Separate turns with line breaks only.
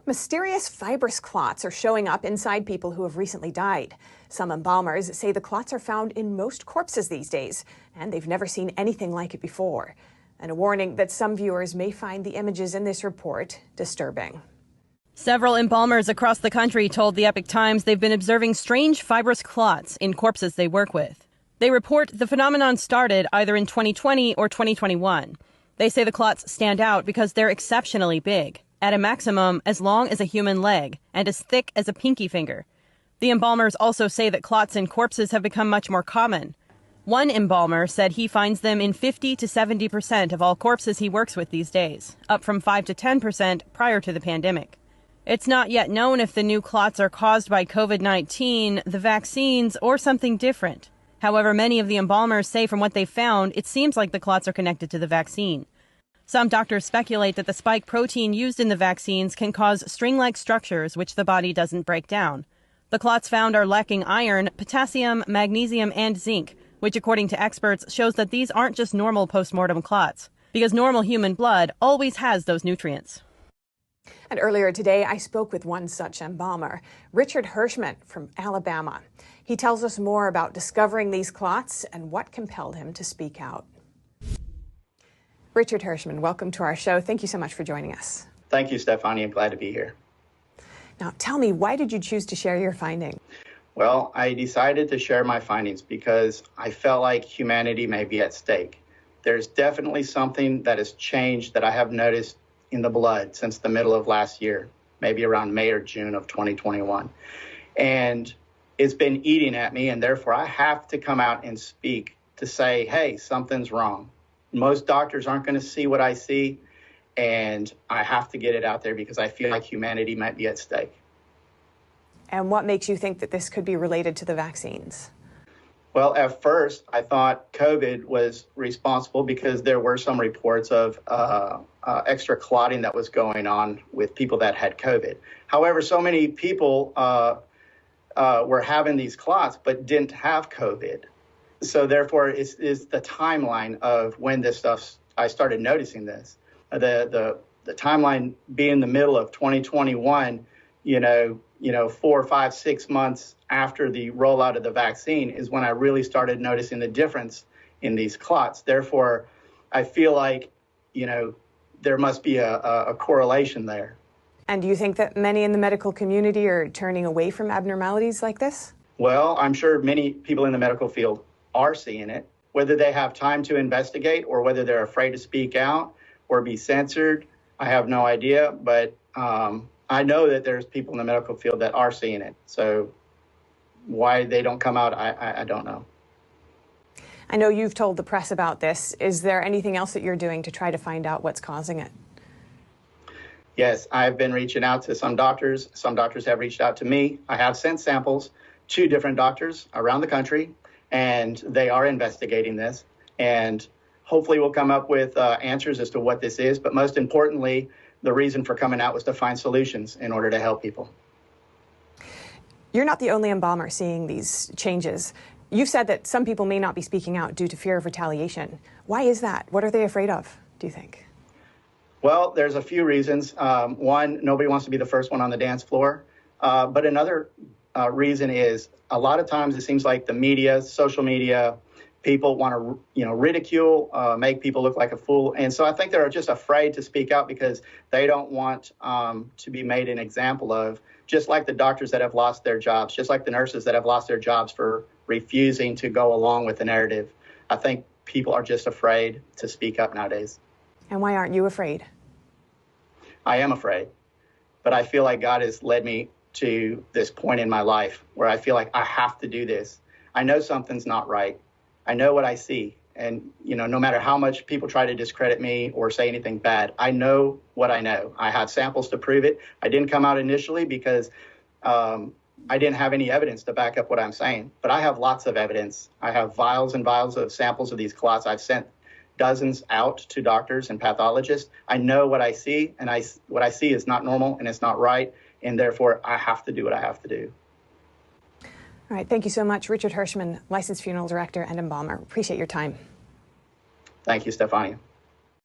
Mysterious fibrous clots are showing up inside people who have recently died. Some embalmers say the clots are found in most corpses these days, and they've never seen anything like it before. And a warning that some viewers may find the images in this report disturbing.
Several embalmers across the country told the Epoch Times they've been observing strange fibrous clots in corpses they work with. They report the phenomenon started either in 2020 or 2021. They say the clots stand out because they're exceptionally big, at a maximum as long as a human leg and as thick as a pinky finger. The embalmers also say that clots in corpses have become much more common. One embalmer said he finds them in 50 to 70% of all corpses he works with these days, up from 5 to 10% prior to the pandemic. It's not yet known if the new clots are caused by COVID-19, the vaccines, or something different. However, many of the embalmers say from what they've found, it seems like the clots are connected to the vaccine. Some doctors speculate that the spike protein used in the vaccines can cause string-like structures which the body doesn't break down. The clots found are lacking iron, potassium, magnesium, and zinc, which according to experts shows that these aren't just normal postmortem clots, because normal human blood always has those nutrients.
And earlier today, I spoke with one such embalmer, Richard Hirschman from Alabama. He tells us more about discovering these clots and what compelled him to speak out. Richard Hirschman, welcome to our show. Thank you so much for joining us.
Thank you, Stephanie. I'm glad to be here.
Now, tell me, why did you choose to share your finding?
Well, I decided to share my findings because I felt like humanity may be at stake. There's definitely something that has changed that I have noticed in the blood since the middle of last year, maybe around May or June of 2021. And it's been eating at me, and therefore I have to come out and speak to say, hey, something's wrong. Most doctors aren't going to see what I see, and I have to get it out there because I feel like humanity might be at stake.
And what makes you think that this could be related to the vaccines?
Well, at first, I thought COVID was responsible because there were some reports of extra clotting that was going on with people that had COVID. However, so many people were having these clots but didn't have COVID. So therefore, it's the timeline of when this stuff, I started noticing this. The timeline being the middle of 2021, 4, 5, 6 months after the rollout of the vaccine is when I really started noticing the difference in these clots. Therefore, I feel like, there must be a correlation there.
And do you think that many in the medical community are turning away from abnormalities like this?
Well, I'm sure many people in the medical field are seeing it. Whether they have time to investigate or whether they're afraid to speak out or be censored, I have no idea. But I know that there's people in the medical field that are seeing it. So why they don't come out, I don't know.
I know you've told the press about this. Is there anything else that you're doing to try to find out what's causing it?
Yes, I've been reaching out to some doctors. Some doctors have reached out to me. I have sent samples to different doctors around the country, and they are investigating this. And hopefully we'll come up with answers as to what this is. But most importantly, the reason for coming out was to find solutions in order to help people.
You're not the only embalmer seeing these changes. You've said that some people may not be speaking out due to fear of retaliation. Why is that? What are they afraid of, do you think?
Well, there's a few reasons. One, nobody wants to be the first one on the dance floor. But another reason is a lot of times it seems like the media, social media, people want to, ridicule, make people look like a fool. And so I think they're just afraid to speak out because they don't want to be made an example of, just like the doctors that have lost their jobs, just like the nurses that have lost their jobs for refusing to go along with the narrative. I think people are just afraid to speak up nowadays.
And why aren't you afraid?
I am afraid, but I feel like God has led me to this point in my life where I feel like I have to do this. I know something's not right. I know what I see. And, no matter how much people try to discredit me or say anything bad, I know what I know. I have samples to prove it. I didn't come out initially because I didn't have any evidence to back up what I'm saying. But I have lots of evidence. I have vials and vials of samples of these clots. I've sent dozens out to doctors and pathologists. I know what I see, and what I see is not normal and it's not right. And therefore, I have to do what I have to do.
All right. Thank you so much, Richard Hirschman, licensed funeral director and embalmer. Appreciate your time.
Thank you, Stephanie.